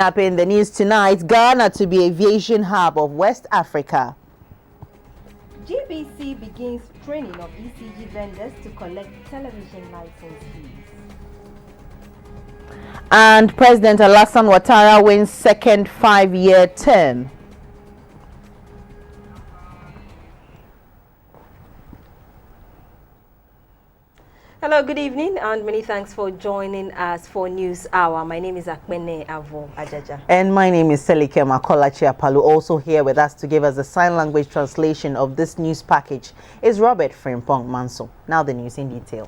Up in the news tonight, Ghana to be aviation hub of West Africa. GBC begins training of ECG vendors to collect television license fees. And President Alassane Ouattara wins second 5-year term. Hello, good evening, and many thanks for joining us for News Hour. My name is Akpene Avo Ajaja. And my name is Selike Makolachi Apalu. Also here with us to give us the sign language translation of this news package is Robert Frimpong Manso. Now the news in detail.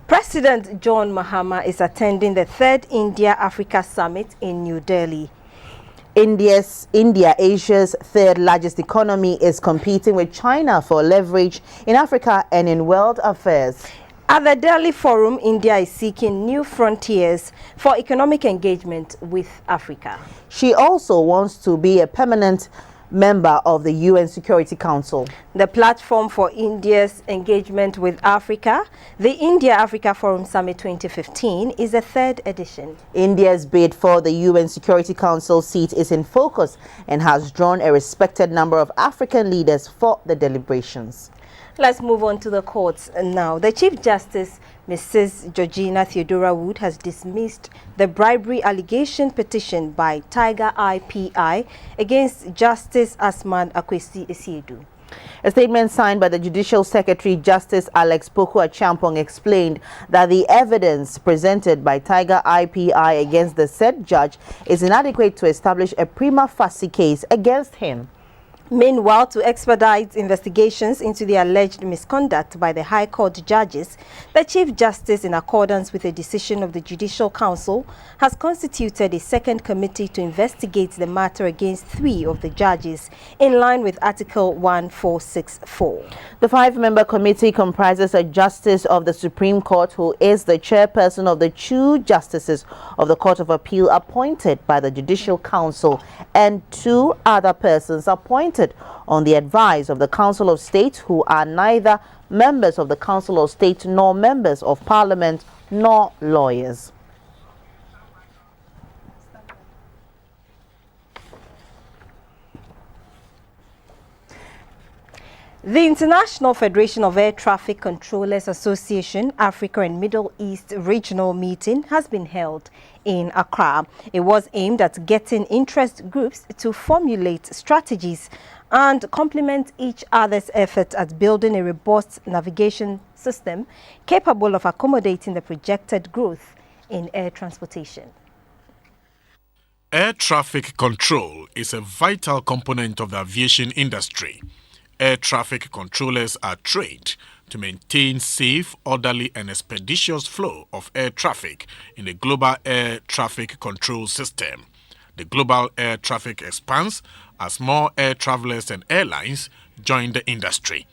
President John Mahama is attending the 3rd India-Africa Summit in New Delhi. India, Asia's 3rd largest economy, is competing with China for leverage in Africa and in world affairs. At the Delhi Forum, India is seeking new frontiers for economic engagement with Africa. She also wants to be a permanent member of the UN Security Council. The platform for India's engagement with Africa, the India-Africa Forum Summit 2015, is the 3rd edition. India's bid for the UN Security Council seat is in focus and has drawn a respected number of African leaders for the deliberations. Let's move on to the courts now. The Chief Justice, Mrs. Georgina Theodora Wood, has dismissed the bribery allegation petition by Tiger IPI against Justice Asman Akwesi Esiedu. A statement signed by the Judicial Secretary, Justice Alex Poku-Achampong, explained that the evidence presented by Tiger IPI against the said judge is inadequate to establish a prima facie case against him. Meanwhile, to expedite investigations into the alleged misconduct by the High Court judges, the Chief Justice, in accordance with a decision of the Judicial Council, has constituted a second committee to investigate the matter against 3 of the judges, in line with Article 1464. The 5-member committee comprises a Justice of the Supreme Court, who is the chairperson of the 2 justices of the Court of Appeal appointed by the Judicial Council, and 2 other persons appointed on the advice of the Council of State, who are neither members of the Council of State nor members of Parliament nor lawyers. The International Federation of Air Traffic Controllers Association Africa and Middle East Regional Meeting has been held in Accra. It was aimed at getting interest groups to formulate strategies and complement each other's efforts at building a robust navigation system capable of accommodating the projected growth in air transportation. Air traffic control is a vital component of the aviation industry. Air traffic controllers are trained to maintain safe, orderly and expeditious flow of air traffic in the global air traffic control system. The global air traffic expands as more air travelers and airlines join the industry.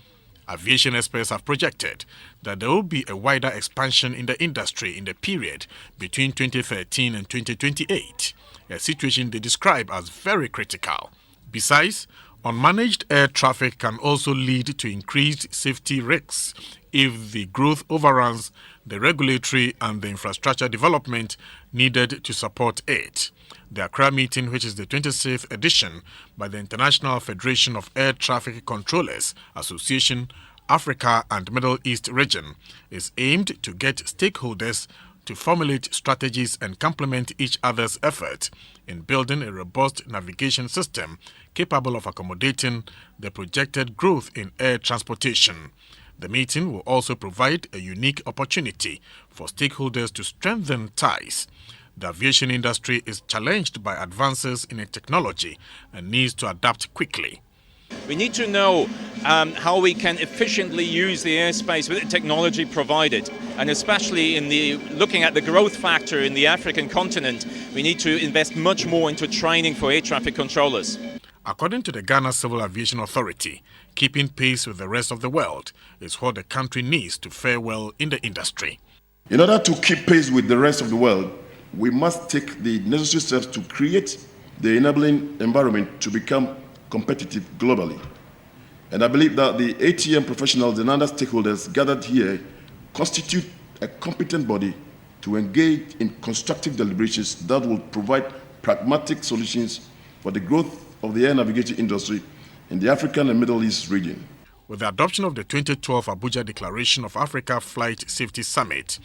Aviation experts have projected that there will be a wider expansion in the industry in the period between 2013 and 2028, a situation they describe as very critical. Besides, unmanaged air traffic can also lead to increased safety risks if the growth overruns the regulatory and the infrastructure development needed to support it. The Accra meeting, which is the 26th edition by the International Federation of Air Traffic Controllers Association, Africa and Middle East region, is aimed to get stakeholders to formulate strategies and complement each other's effort in building a robust navigation system capable of accommodating the projected growth in air transportation. The meeting will also provide a unique opportunity for stakeholders to strengthen ties. The aviation industry is challenged by advances in technology and needs to adapt quickly. We need to know how we can efficiently use the airspace with the technology provided, and especially looking at the growth factor in the African continent, we need to invest much more into training for air traffic controllers. According to the Ghana Civil Aviation Authority, keeping pace with the rest of the world is what the country needs to fare well in the industry. In order to keep pace with the rest of the world, we must take the necessary steps to create the enabling environment to become competitive globally. And I believe that the ATM professionals and other stakeholders gathered here constitute a competent body to engage in constructive deliberations that will provide pragmatic solutions for the growth of the air navigation industry in the African and Middle East region. With the adoption of the 2012 Abuja Declaration of Africa Flight Safety Summit,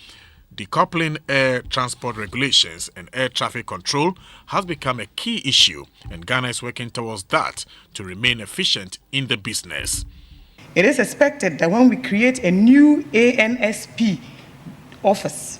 decoupling air transport regulations and air traffic control has become a key issue, and Ghana is working towards that to remain efficient in the business. It is expected that when we create a new ANSP office,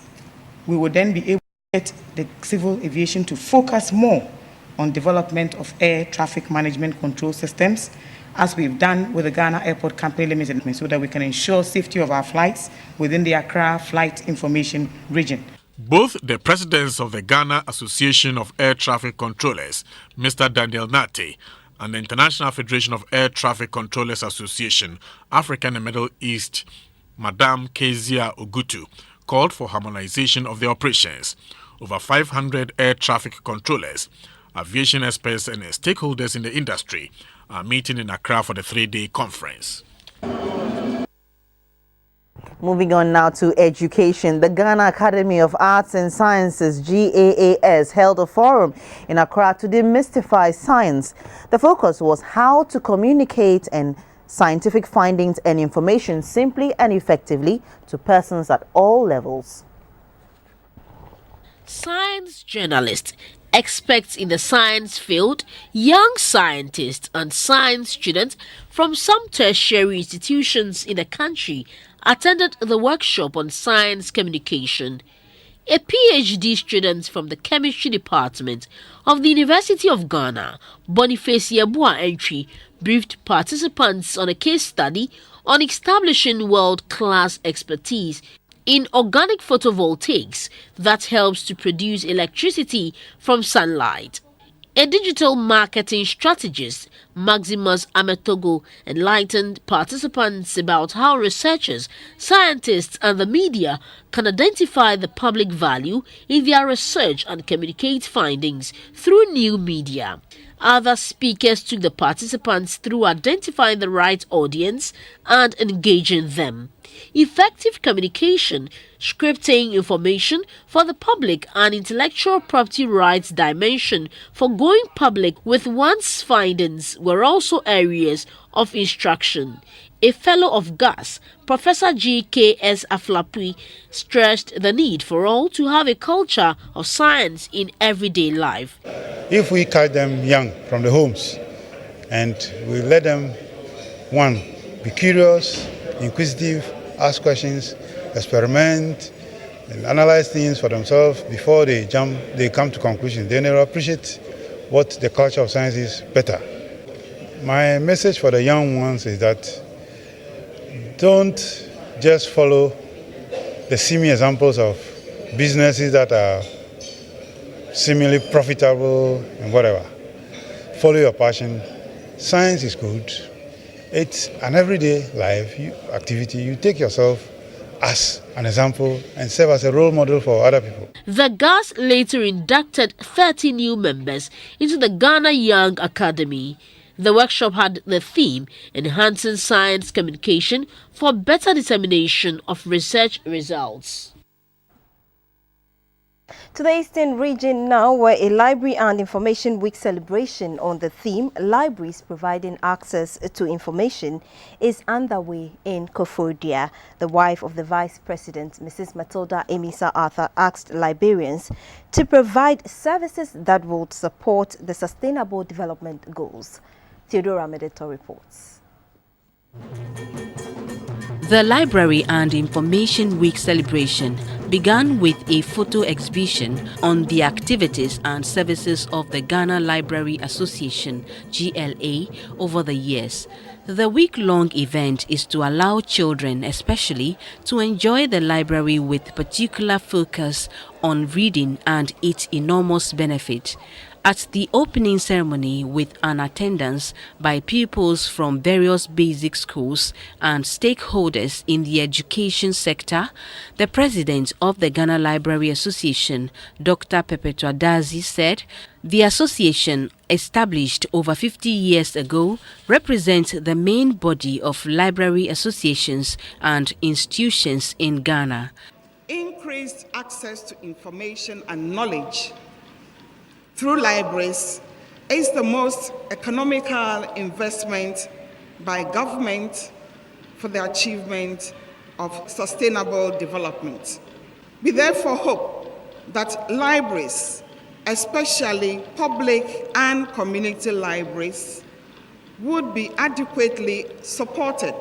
we will then be able to get the civil aviation to focus more on development of air traffic management control systems, as we've done with the Ghana Airport Company Limited, so that we can ensure safety of our flights within the Accra Flight Information Region. Both the presidents of the Ghana Association of Air Traffic Controllers, Mr. Daniel Nate, and the International Federation of Air Traffic Controllers Association, African and Middle East, Madame Kezia Ogutu, called for harmonization of the operations. Over 500 air traffic controllers, aviation experts and stakeholders in the industry are meeting in Accra for the 3-day conference. Moving on now to education. The Ghana Academy of Arts and Sciences, GAAS, held a forum in Accra to demystify science. The focus was how to communicate and scientific findings and information simply and effectively to persons at all levels. Science journalists, experts in the science field, young scientists and science students from some tertiary institutions in the country attended the workshop on science communication. A PhD student from the chemistry department of the University of Ghana, Boniface Yeboah Entry, briefed participants on a case study on establishing world-class expertise in organic photovoltaics that helps to produce electricity from sunlight. A digital marketing strategist, Maximus Ametogo, enlightened participants about how researchers, scientists and the media can identify the public value in their research and communicate findings through new media. Other speakers took the participants through identifying the right audience and engaging them. Effective communication, scripting information for the public and intellectual property rights dimension for going public with one's findings were also areas of instruction. A fellow of GAS, Professor G.K.S. Aflapui, stressed the need for all to have a culture of science in everyday life. If we catch them young from the homes and we let them, one, be curious, inquisitive, ask questions, experiment, and analyze things for themselves before they come to conclusions, then they'll appreciate what the culture of science is better. My message for the young ones is that don't just follow the seeming examples of businesses that are seemingly profitable and whatever. Follow your passion. Science is good. It's an everyday life activity. You take yourself as an example and serve as a role model for other people. The GAS later inducted 30 new members into the Ghana Young Academy. The workshop had the theme Enhancing Science Communication for Better Dissemination of Research Results. To the Eastern region now, where a Library and Information Week celebration on the theme Libraries Providing Access to Information is underway in Koforidua. The wife of the Vice President, Mrs. Matilda Emisa Arthur, asked librarians to provide services that would support the Sustainable Development Goals. Theodora Medeto reports. The Library and Information Week celebration began with a photo exhibition on the activities and services of the Ghana Library Association, GLA, over the years. The week-long event is to allow children especially to enjoy the library with particular focus on reading and its enormous benefit. At the opening ceremony, with an attendance by pupils from various basic schools and stakeholders in the education sector, the president of the Ghana Library Association, Dr. Perpetua Dazi, said the association, established over 50 years ago, represents the main body of library associations and institutions in Ghana. Increased access to information and knowledge through libraries is the most economical investment by government for the achievement of sustainable development. We therefore hope that libraries, especially public and community libraries, would be adequately supported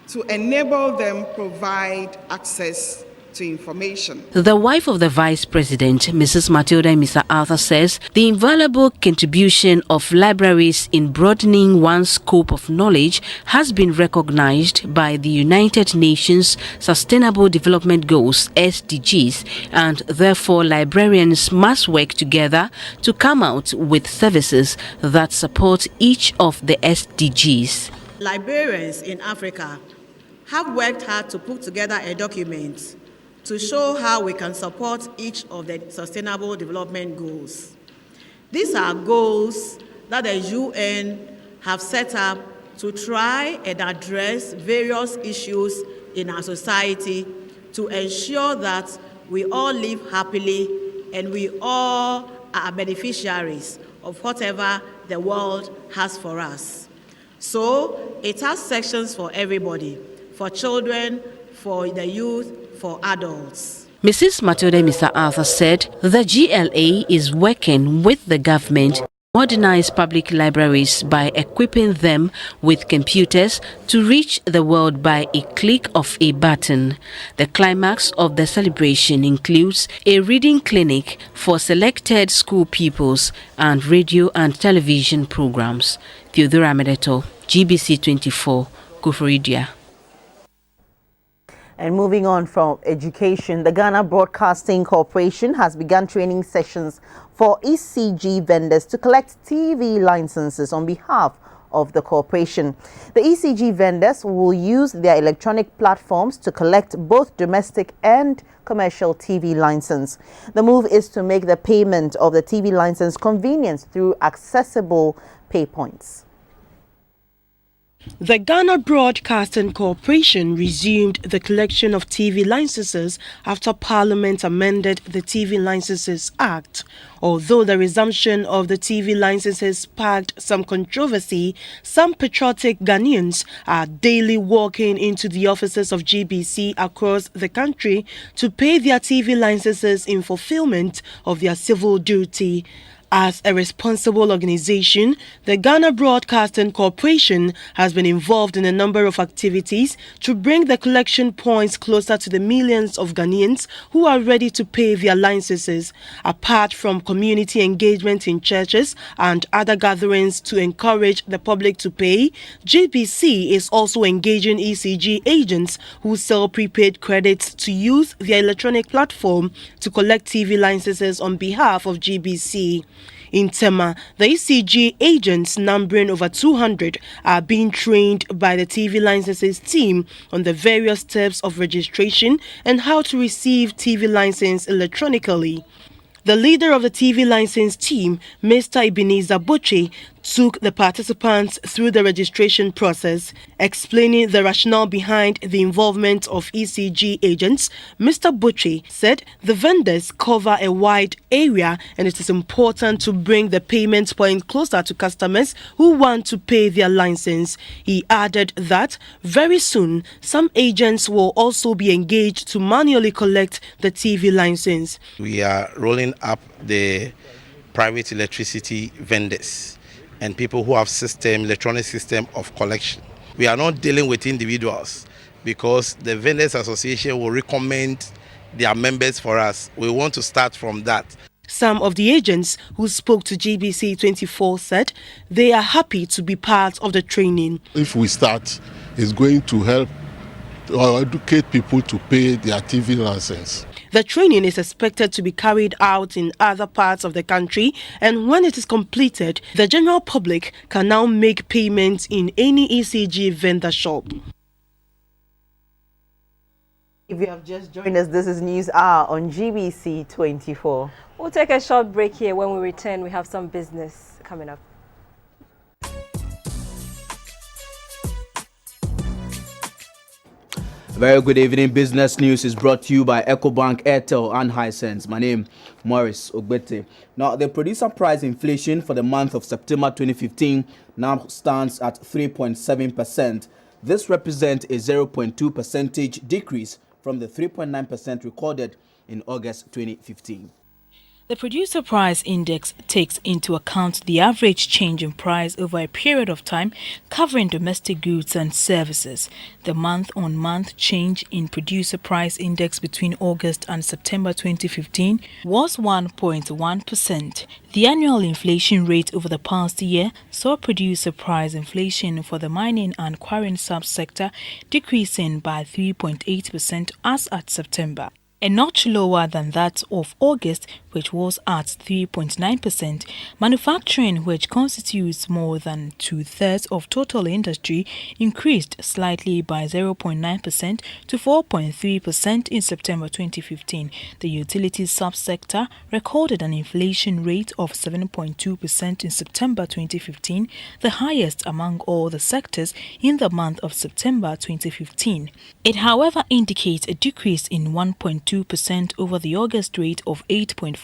to enable them provide access to information. The wife of the Vice President, Mrs. Matilda Mr. Arthur, says the invaluable contribution of libraries in broadening one's scope of knowledge has been recognized by the United Nations Sustainable Development Goals (SDGs), and therefore librarians must work together to come out with services that support each of the SDGs. Librarians in Africa have worked hard to put together a document to show how we can support each of the Sustainable Development Goals. These are goals that the UN have set up to try and address various issues in our society to ensure that we all live happily and we all are beneficiaries of whatever the world has for us. So it has sections for everybody, for children, for the youth, for adults. Mrs. Matilda Mr. Arthur said the GLA is working with the government to modernize public libraries by equipping them with computers to reach the world by a click of a button. The climax of the celebration includes a reading clinic for selected school pupils and radio and television programs. Theodora Medeto, GBC24, Kuforidia. And moving on from education, the Ghana Broadcasting Corporation has begun training sessions for ECG vendors to collect TV licenses on behalf of the corporation. The ECG vendors will use their electronic platforms to collect both domestic and commercial TV license. The move is to make the payment of the TV license convenient through accessible pay points. The Ghana Broadcasting Corporation resumed the collection of TV licenses after Parliament amended the TV Licenses Act. Although the resumption of the TV licenses sparked some controversy, some patriotic Ghanaians are daily walking into the offices of GBC across the country to pay their TV licenses in fulfillment of their civil duty. As a responsible organization, the Ghana Broadcasting Corporation has been involved in a number of activities to bring the collection points closer to the millions of Ghanaians who are ready to pay their licenses. Apart from community engagement in churches and other gatherings to encourage the public to pay, GBC is also engaging ECG agents who sell prepaid credits to use their electronic platform to collect TV licenses on behalf of GBC. In Tema, the ECG agents, numbering over 200, are being trained by the TV licenses team on the various steps of registration and how to receive TV license electronically. The leader of the TV license team, Mr. Ebenezer Boche, took the participants through the registration process, explaining the rationale behind the involvement of ECG agents. Mr. Boche said the vendors cover a wide area and it is important to bring the payment point closer to customers who want to pay their license. He added that very soon some agents will also be engaged to manually collect the TV license. We are rolling up the private electricity vendors and people who have electronic system of collection. We are not dealing with individuals because the Vendors Association will recommend their members for us. We want to start from that. Some of the agents who spoke to GBC24 said they are happy to be part of the training. If we start, it's going to help educate people to pay their TV license. The training is expected to be carried out in other parts of the country, and when it is completed, the general public can now make payments in any ECG vendor shop. If you have just joined us, this is News Hour on GBC24. We'll take a short break here. When we return, we have some business coming up. Very good evening. Business News is brought to you by EcoBank, Airtel and Hisense. My name, Morris Ogbete. Now, the producer price inflation for the month of September 2015 now stands at 3.7%. This represents a 0.2 percentage decrease from the 3.9% recorded in August 2015. The Producer Price Index takes into account the average change in price over a period of time, covering domestic goods and services. The month-on-month change in Producer Price Index between August and September 2015 was 1.1%. The annual inflation rate over the past year saw producer price inflation for the mining and quarrying subsector decreasing by 3.8% as at September, a notch lower than that of August, which was at 3.9%. Manufacturing, which constitutes more than two-thirds of total industry, increased slightly by 0.9% to 4.3% in September 2015. The utilities subsector recorded an inflation rate of 7.2% in September 2015, the highest among all the sectors in the month of September 2015. It, however, indicates a decrease in 1.2% over the August rate of 8.4%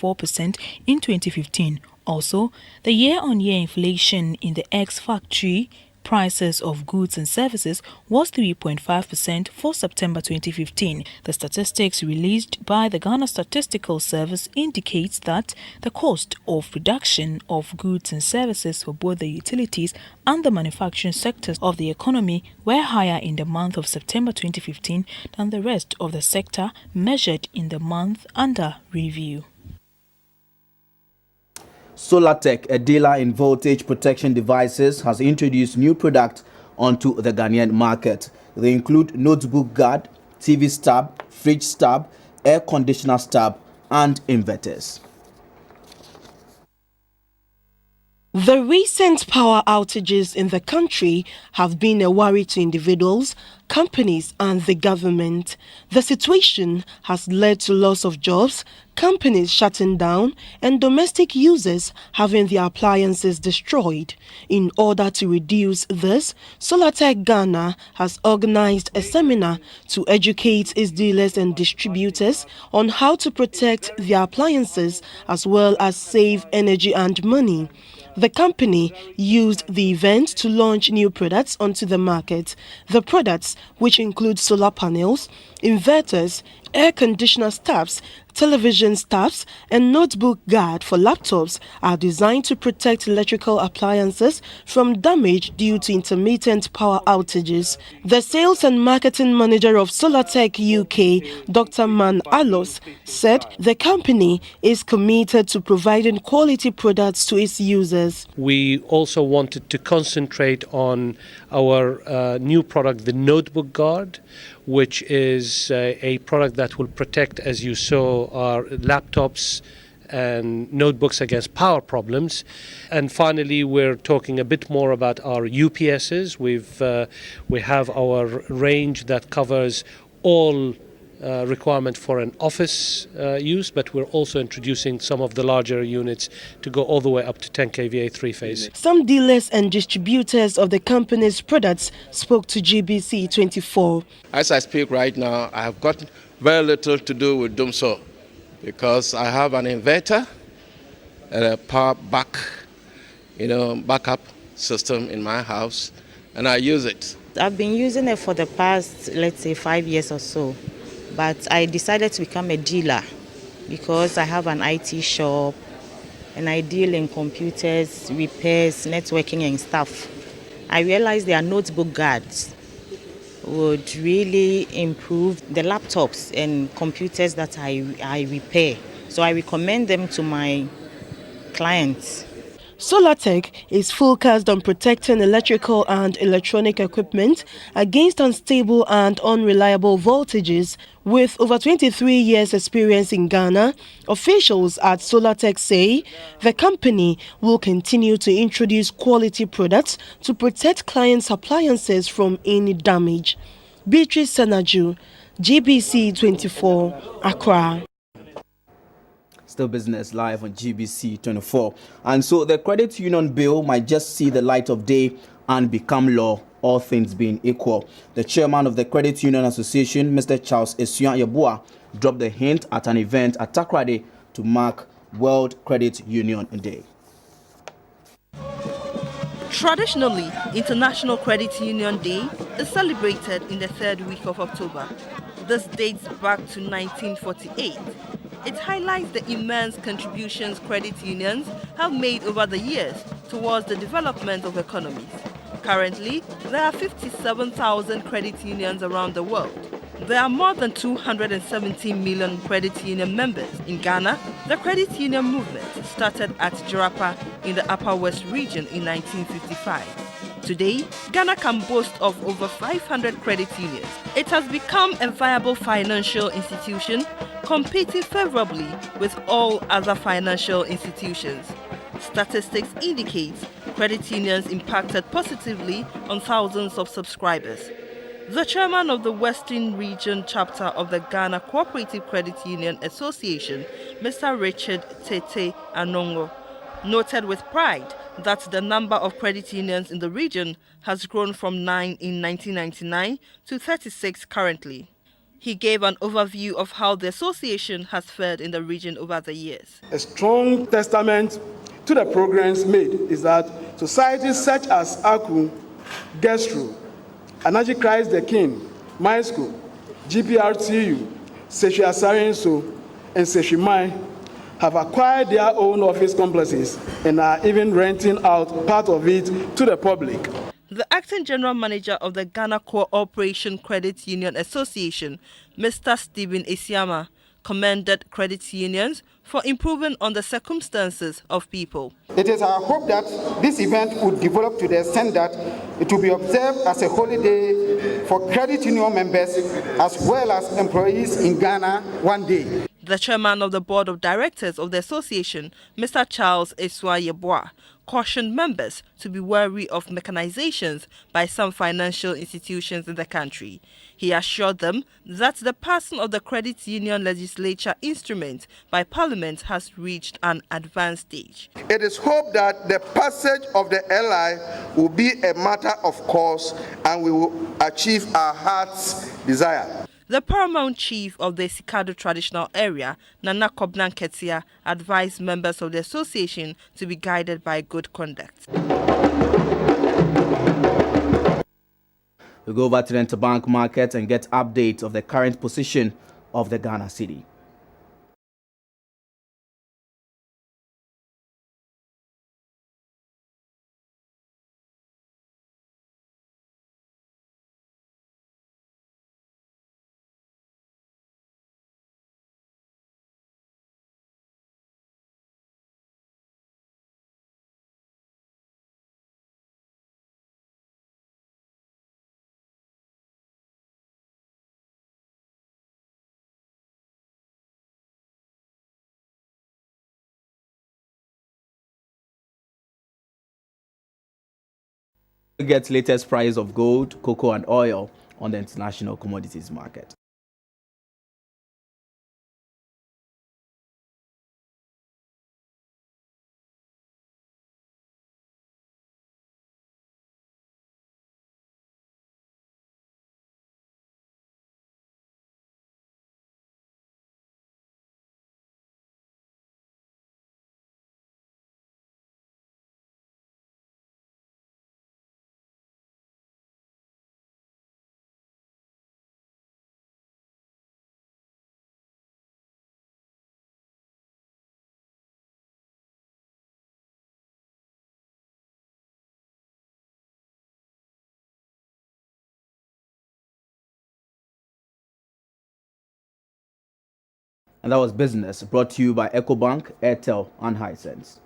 in 2015. Also, the year-on-year inflation in the ex-factory prices of goods and services was 3.5% for September 2015. The statistics released by the Ghana Statistical Service indicates that the cost of production of goods and services for both the utilities and the manufacturing sectors of the economy were higher in the month of September 2015 than the rest of the sector measured in the month under review. Solartech, a dealer in voltage protection devices, has introduced new products onto the Ghanaian market. They include notebook guard, TV stab, fridge stab, air conditioner stab, and inverters. The recent power outages in the country have been a worry to individuals, companies and the government. The situation has led to loss of jobs, companies shutting down and domestic users having their appliances destroyed. In order to reduce this, Solartech Ghana has organized a seminar to educate its dealers and distributors on how to protect their appliances as well as save energy and money. The company used the event to launch new products onto the market. The products, which include solar panels, inverters, air conditioner stabs, television stabs, and notebook guard for laptops, are designed to protect electrical appliances from damage due to intermittent power outages. The sales and marketing manager of Solartech UK, Dr. Man Alos, said the company is committed to providing quality products to its users. We also wanted to concentrate on our new product, the Notebook Guard, which is a product that will protect, as you saw, our laptops and notebooks against power problems. And finally, we're talking a bit more about our UPSs. We have our range that covers all requirement for an office use, but we're also introducing some of the larger units to go all the way up to 10 kVA 3-phase. Some dealers and distributors of the company's products spoke to GBC24. As I speak right now, I have got very little to do with Dumso because I have an inverter and a power backup system in my house, and I use it. I've been using it for the past, let's say, 5 years or so. But I decided to become a dealer because I have an IT shop and I deal in computers, repairs, networking and stuff. I realized their notebook guards would really improve the laptops and computers that I repair. So I recommend them to my clients. Solartech is focused on protecting electrical and electronic equipment against unstable and unreliable voltages. With over 23 years' experience in Ghana, officials at Solartech say the company will continue to introduce quality products to protect clients' appliances from any damage. Beatrice Sanaju, GBC24, Accra. Still business live on GBC24. And so the credit union bill might just see the light of day and become law all things being equal. The chairman of the Credit Union Association, Mr. Charles Yeboah, dropped the hint at an event at Takoradi to mark World Credit Union Day. Traditionally, International Credit Union Day is celebrated in the third week of October. This dates back to 1948. It highlights the immense contributions credit unions have made over the years towards the development of economies. Currently, there are 57,000 credit unions around the world. There are more than 270 million credit union members. In Ghana, the credit union movement started at Jirapa in the Upper West region in 1955. Today, Ghana can boast of over 500 credit unions. It has become a viable financial institution, competing favorably with all other financial institutions. Statistics indicate credit unions impacted positively on thousands of subscribers. The chairman of the Western Region chapter of the Ghana Cooperative Credit Union Association, Mr. Richard Tete Anongo, noted with pride that the number of credit unions in the region has grown from 9 in 1999 to 36 currently. He gave an overview of how the association has fared in the region over the years. A strong testament to the progress made is that societies such as Aku, Gestro, Anaji Christ the King, MySchool, GPRTU, Seshi Asarenso, and Seshi Mai have acquired their own office complexes and are even renting out part of it to the public. The acting general manager of the Ghana Cooperation Credit Union Association, Mr. Stephen Esiama, commended credit unions for improving on the circumstances of people. It is our hope that this event would develop to the extent that it will be observed as a holiday for credit union members as well as employees in Ghana one day. The chairman of the board of directors of the association, Mr. Charles Yeboah, cautioned members to be wary of mechanizations by some financial institutions in the country. He assured them that the passing of the credit union legislature instrument by Parliament has reached an advanced stage. It is hoped that the passage of the LI will be a matter of course and we will achieve our heart's desire. The paramount chief of the Sikado traditional area, Nana Kobnan Ketia, advised members of the association to be guided by good conduct. We go over to the interbank market and get updates of the current position of the Ghana cedi. We get latest price of gold, cocoa and oil on the international commodities market. And that was business brought to you by EcoBank, Airtel, and Hisense.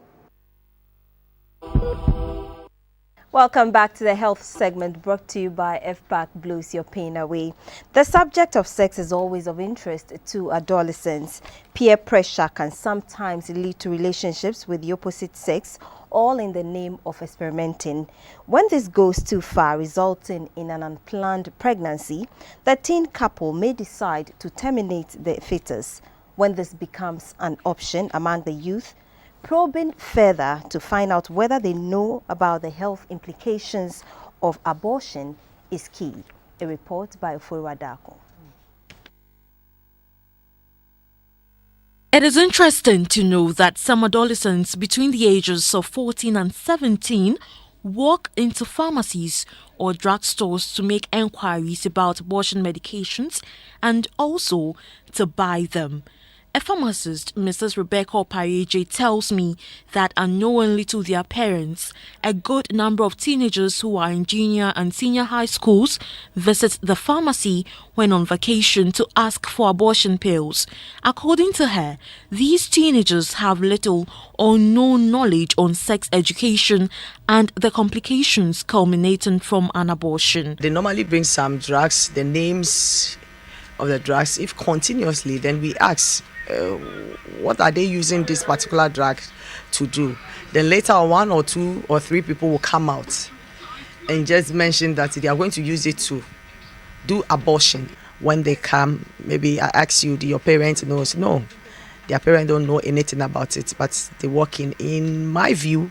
Welcome back to the health segment brought to you by FPAC Blows Your Pain Away. The subject of sex is always of interest to adolescents. Peer pressure can sometimes lead to relationships with the opposite sex, all in the name of experimenting. When this goes too far, resulting in an unplanned pregnancy, the teen couple may decide to terminate the fetus. When this becomes an option among the youth, probing further to find out whether they know about the health implications of abortion is key. A report by Ofori Dako. It is interesting to know that some adolescents between the ages of 14 and 17 walk into pharmacies or drugstores to make enquiries about abortion medications and also to buy them. A pharmacist, Mrs. Rebecca Opareje, tells me that unknowingly to their parents, a good number of teenagers who are in junior and senior high schools visit the pharmacy when on vacation to ask for abortion pills. According to her, these teenagers have little or no knowledge on sex education and the complications culminating from an abortion. They normally bring some drugs, the names of the drugs. If continuously, then we ask, what are they using this particular drug to do? Then later 1 or 2 or 3 people will come out and just mention that they are going to use it to do abortion. When they come, maybe I ask you, do your parents know? No, their parents don't know anything about it, but they walk in. In my view,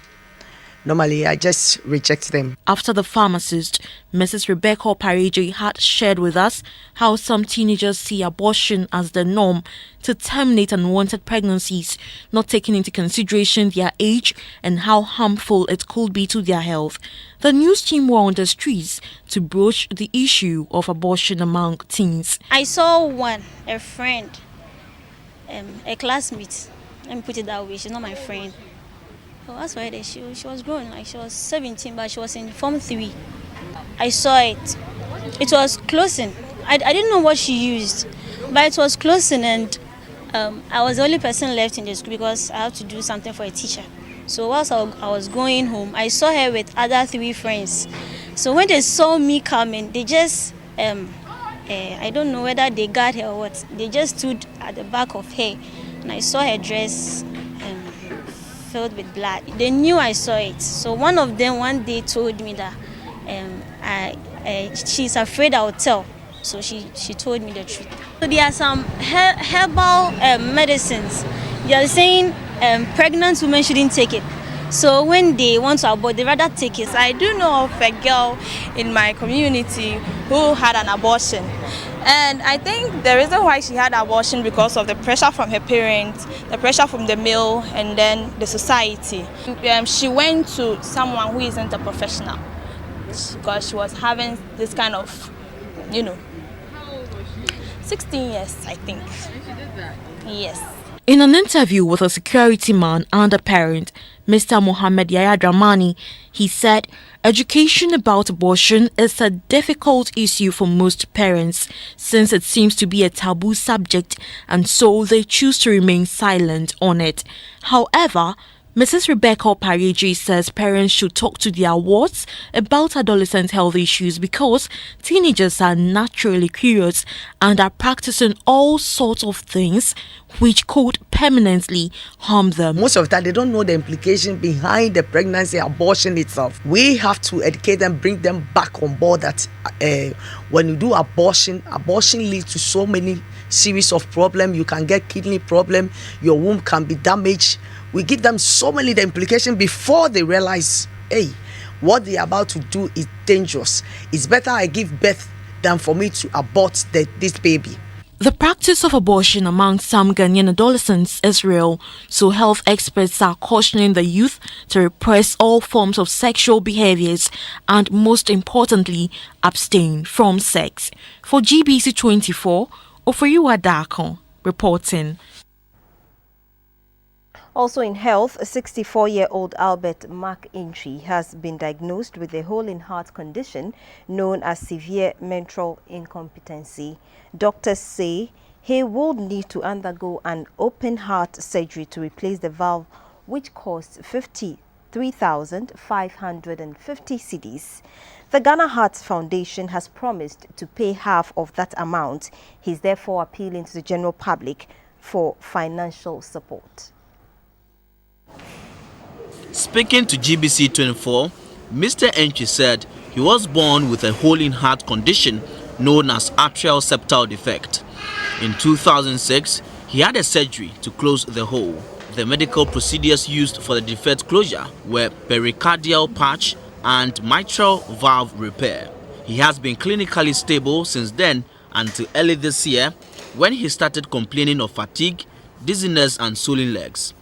normally I just reject them. After the pharmacist, Mrs. Rebecca Opareje had shared with us how some teenagers see abortion as the norm to terminate unwanted pregnancies, not taking into consideration their age and how harmful it could be to their health. The news team were on the streets to broach the issue of abortion among teens. I saw a friend, a classmate, let me put it that way, she's not my friend. So that's why she was grown, like she was 17, but she was in Form 3. I saw it. It was closing. I didn't know what she used, but it was closing, and I was the only person left in the school because I had to do something for a teacher. So whilst I was going home, I saw her with other 3 friends. So when they saw me coming, they just, I don't know whether they got her or what, they just stood at the back of her, and I saw her dress filled with blood. They knew I saw it. So one of them one day told me that she's afraid I'll tell. So she told me the truth. So there are some herbal medicines. They are saying pregnant women shouldn't take it. So when they want to abort, they rather take it. I do know of a girl in my community who had an abortion. And I think the reason why she had abortion because of the pressure from her parents, the pressure from the male, and then the society. She went to someone who isn't a professional because she was having this kind of, 16 years, I think. Yes. In an interview with a security man and a parent, Mr. Mohammed Yaya Dramani, he said education about abortion is a difficult issue for most parents since it seems to be a taboo subject and so they choose to remain silent on it. However, Mrs. Rebecca Opareje says parents should talk to their wards about adolescent health issues because teenagers are naturally curious and are practicing all sorts of things which could permanently harm them. Most of the time, they don't know the implication behind the pregnancy, abortion itself. We have to educate them, bring them back on board that when you do abortion leads to so many series of problems. You can get kidney problem, your womb can be damaged. We give them so many the implications before they realize, hey, what they're about to do is dangerous. It's better I give birth than for me to abort this baby. The practice of abortion among some Ghanaian adolescents is real, so health experts are cautioning the youth to repress all forms of sexual behaviors and, most importantly, abstain from sex. For GBC24, Ofori Dako reporting. Also in health, a 64-year-old Albert Mark Intri has been diagnosed with a hole-in-heart condition known as severe menstrual incompetency. Doctors say he will need to undergo an open-heart surgery to replace the valve, which costs 53,550 cedis. The Ghana Heart Foundation has promised to pay half of that amount. He is therefore appealing to the general public for financial support. Speaking to GBC24, Mr. Entry said he was born with a hole-in-heart condition known as atrial septal defect. In 2006, he had a surgery to close the hole. The medical procedures used for the defect closure were pericardial patch, and mitral valve repair. He has been clinically stable since then until early this year when he started complaining of fatigue, dizziness and swollen legs.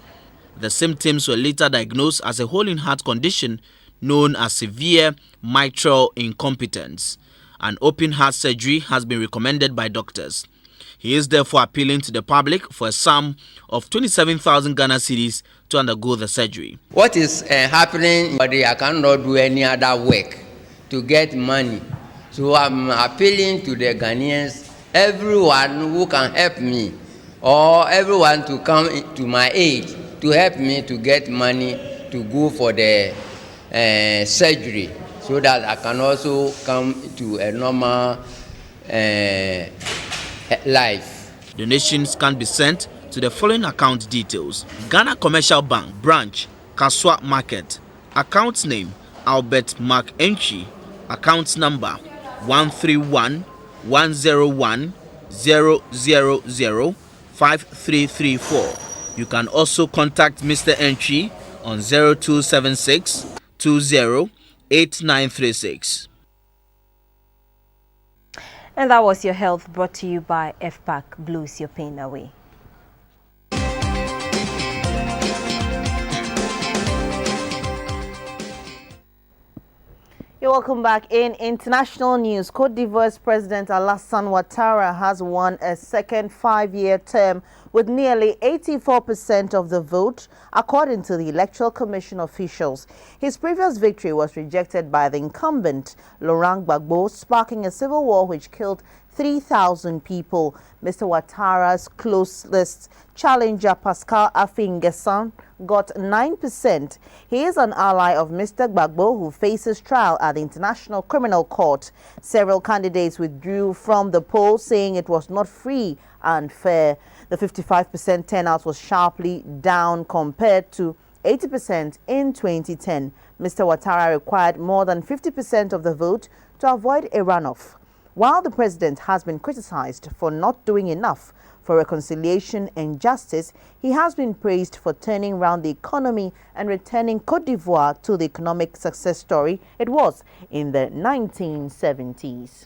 The symptoms were later diagnosed as a hole in heart condition known as severe mitral incompetence. An open heart surgery has been recommended by doctors. He is therefore appealing to the public for a sum of 27,000 Ghana cedis to undergo the surgery. What is happening? I cannot do any other work to get money. So I'm appealing to the Ghanaians, everyone who can help me, or everyone to come to my aid to help me to get money to go for the surgery, so that I can also come to a normal life. Donations can be sent to the following account details: Ghana Commercial Bank, Branch, Kaswa Market. Account name, Albert Mark Entry. Account number, 131-101-000-5334. You can also contact Mr. Entry on 0276 20 8936. And that was your health, brought to you by FPAC. Blues your pain away. You're welcome back. In international news, Cote d'Ivoire's President Alassane Ouattara has won a second 5-year term with nearly 84% of the vote, according to the Electoral Commission officials. His previous victory was rejected by the incumbent, Laurent Gbagbo, sparking a civil war which killed 3,000 people. Mr. Ouattara's closest challenger, Pascal Affi-N'Guessan, got 9%. He is an ally of Mr. Gbagbo, who faces trial at the International Criminal Court. Several candidates withdrew from the poll, saying it was not free and fair. The 55% turnout was sharply down compared to 80% in 2010. Mr. Ouattara required more than 50% of the vote to avoid a runoff. While the president has been criticized for not doing enough for reconciliation and justice, he has been praised for turning around the economy and returning Cote d'Ivoire to the economic success story it was in the 1970s.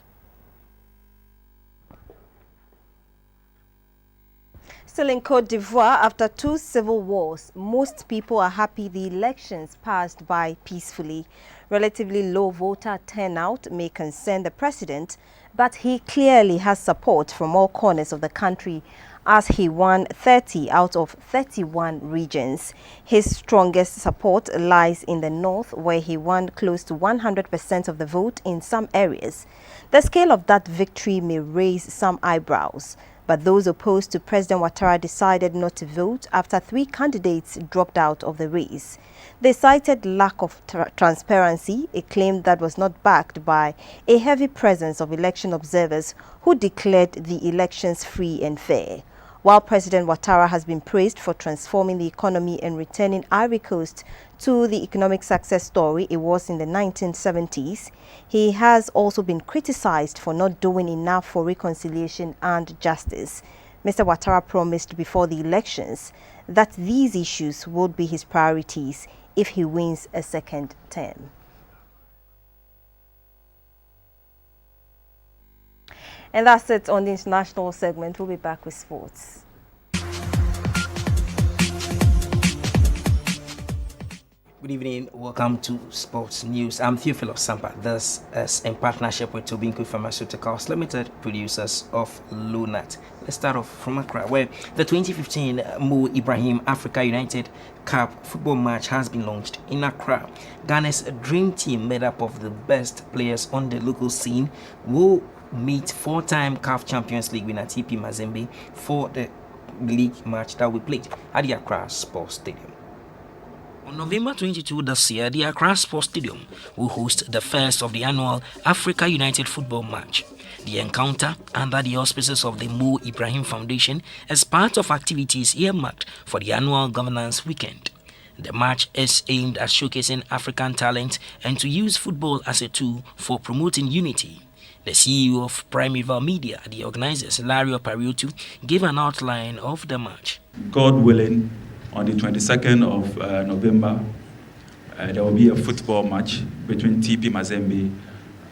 Still in Cote d'Ivoire, after 2 civil wars, most people are happy the elections passed by peacefully. Relatively low voter turnout may concern the president, but he clearly has support from all corners of the country as he won 30 out of 31 regions. His strongest support lies in the north, where he won close to 100% of the vote in some areas. The scale of that victory may raise some eyebrows, but those opposed to President Ouattara decided not to vote after 3 candidates dropped out of the race. They cited lack of transparency, a claim that was not backed by a heavy presence of election observers who declared the elections free and fair. While President Ouattara has been praised for transforming the economy and returning Ivory Coast to the economic success story it was in the 1970s, he has also been criticized for not doing enough for reconciliation and justice. Mr. Ouattara promised before the elections that these issues would be his priorities if he wins a second term. And that's it on the international segment. We'll be back with sports. Good evening. Welcome to Sports News. I'm Theophilus Sampa. This is in partnership with Tobinco Pharmaceuticals Limited, producers of Lunat. Let's start off from Accra, where the 2015 Mo Ibrahim Africa United Cup football match has been launched in Accra. Ghana's dream team, made up of the best players on the local scene, will meet 4-time CAF Champions League winner TP Mazembe for the league match that will be played at the Accra Sports Stadium. On November 22 this year, the Accra Sports Stadium will host the first of the annual Africa United football match. The encounter, under the auspices of the Mo Ibrahim Foundation, is part of activities earmarked for the annual Governance Weekend. The match is aimed at showcasing African talent and to use football as a tool for promoting unity. The CEO of Primeval Media, the organizers, Larry Opariotu, gave an outline of the match. God willing, on the 22nd of November, there will be a football match between TP Mazembe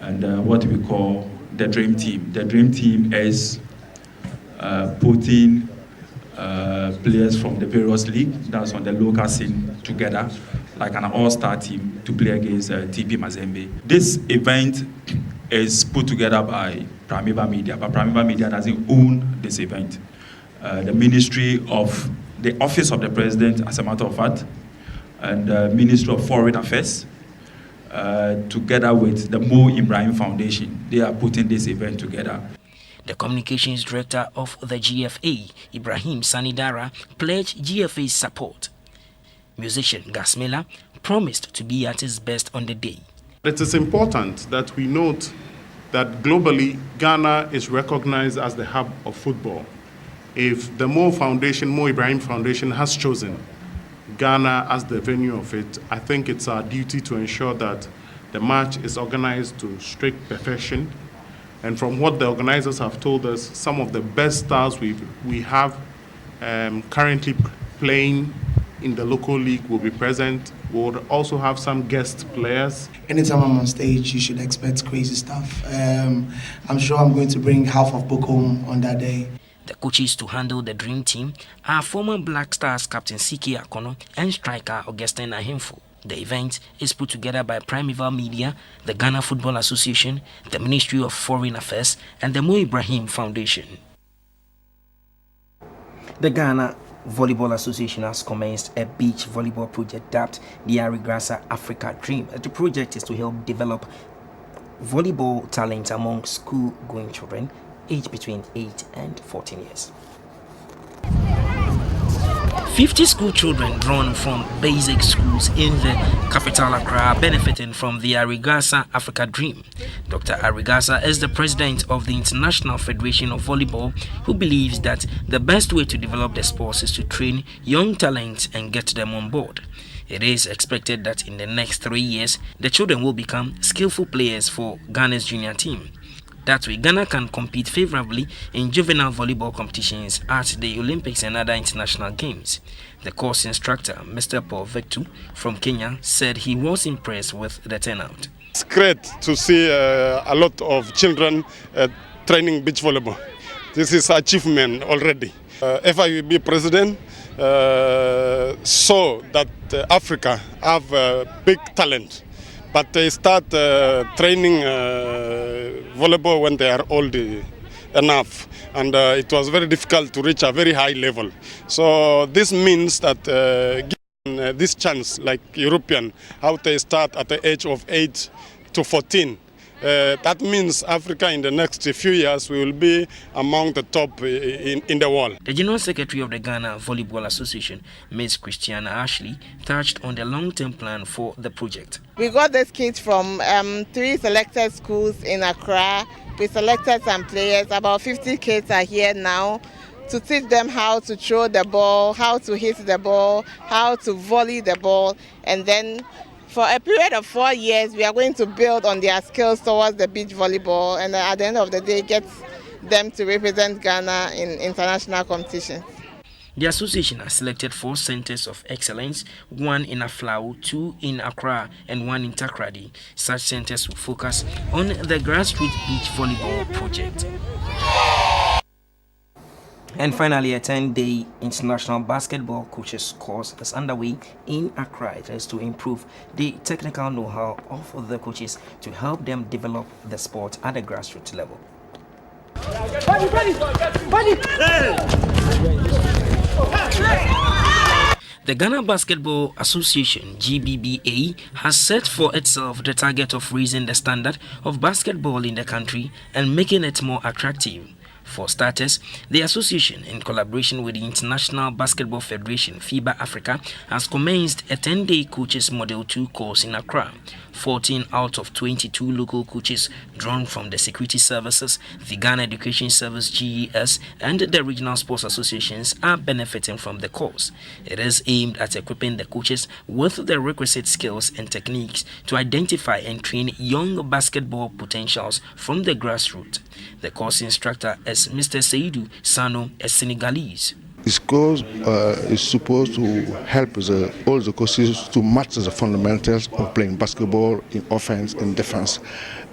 and what we call the Dream Team. The Dream Team is putting players from the various leagues, that's on the local scene, together like an all-star team to play against TP Mazembe. This event is put together by Primiva Media, but Primiva Media doesn't own this event. The Ministry of the Office of the President, as a matter of fact, and the Ministry of Foreign Affairs, together with the Mo Ibrahim Foundation, they are putting this event together. The communications director of the GFA, Ibrahim Sanidara, pledged GFA's support. Musician Gasmela promised to be at his best on the day. It is important that we note that globally, Ghana is recognized as the hub of football. If the Mo Ibrahim Foundation has chosen Ghana as the venue of it, I think it's our duty to ensure that the match is organized to strict perfection. And from what the organizers have told us, some of the best stars we have currently playing in the local league will be present. We'll also have some guest players. Anytime I'm on stage, you should expect crazy stuff. I'm sure I'm going to bring half of book home on that day. The coaches to handle the Dream Team are former Black Stars captain Siki Akono and striker Augustine Ahimfo. The event is put together by Primiva Media, the Ghana Football Association, the Ministry of Foreign Affairs, and the Mo Ibrahim Foundation. The Ghana Volleyball Association has commenced a beach volleyball project dubbed the Arigrasa Africa Dream. The project is to help develop volleyball talent among school-going children aged between 8 and 14 years. 50 school children drawn from basic schools in the capital Accra are benefiting from the Arigrasa Africa Dream. Dr. Arigrasa is the president of the International Federation of Volleyball, who believes that the best way to develop the sports is to train young talents and get them on board. It is expected that in the next 3 years, the children will become skillful players for Ghana's junior team. That way, Ghana can compete favorably in juvenile volleyball competitions at the Olympics and other international games. The course instructor, Mr. Paul Vectu from Kenya, said he was impressed with the turnout. It's great to see a lot of children training beach volleyball. This is achievement already. FIVB president saw that Africa have big talent, but they start training volleyball when they are old enough, and it was very difficult to reach a very high level. So this means that given this chance, like European, how they start at the age of 8 to 14, that means Africa in the next few years will be among the top in the world. The General Secretary of the Ghana Volleyball Association, Ms. Christiana Ashley, touched on the long-term plan for the project. We got this kit from 3 selected schools in Accra. We selected some players. About 50 kids are here now to teach them how to throw the ball, how to hit the ball, how to volley the ball, and then for a period of 4 years, we are going to build on their skills towards the beach volleyball, and at the end of the day, get them to represent Ghana in international competitions. The association has selected 4 centers of excellence, 1 in Aflao, 2 in Accra, and 1 in Takrady. Such centers will focus on the grassroots beach volleyball project. And finally, a 10-day international basketball coaches course is underway in Accra. It is to improve the technical know-how of the coaches to help them develop the sport at the grassroots level. The Ghana Basketball Association, GBBA, has set for itself the target of raising the standard of basketball in the country and making it more attractive. For starters, the association, in collaboration with the International Basketball Federation, FIBA Africa, has commenced a 10-day Coaches Model 2 course in Accra. 14 out of 22 local coaches drawn from the security services, the Ghana Education Service GES, and the regional sports associations are benefiting from the course. It is aimed at equipping the coaches with the requisite skills and techniques to identify and train young basketball potentials from the grassroots. The course instructor is Mr. Seydou Sano, a Senegalese. This course is supposed to help all the coaches to match the fundamentals of playing basketball in offense and defense,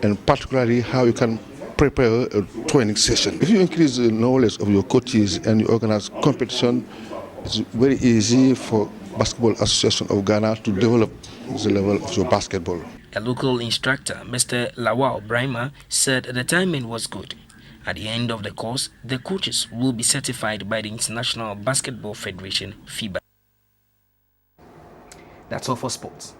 and particularly how you can prepare a training session. If you increase the knowledge of your coaches and you organize competition, it's very easy for Basketball Association of Ghana to develop the level of your basketball. A local instructor, Mr. Lawal Brahma, said the timing was good. At the end of the course, the coaches will be certified by the International Basketball Federation, FIBA. That's all for sports.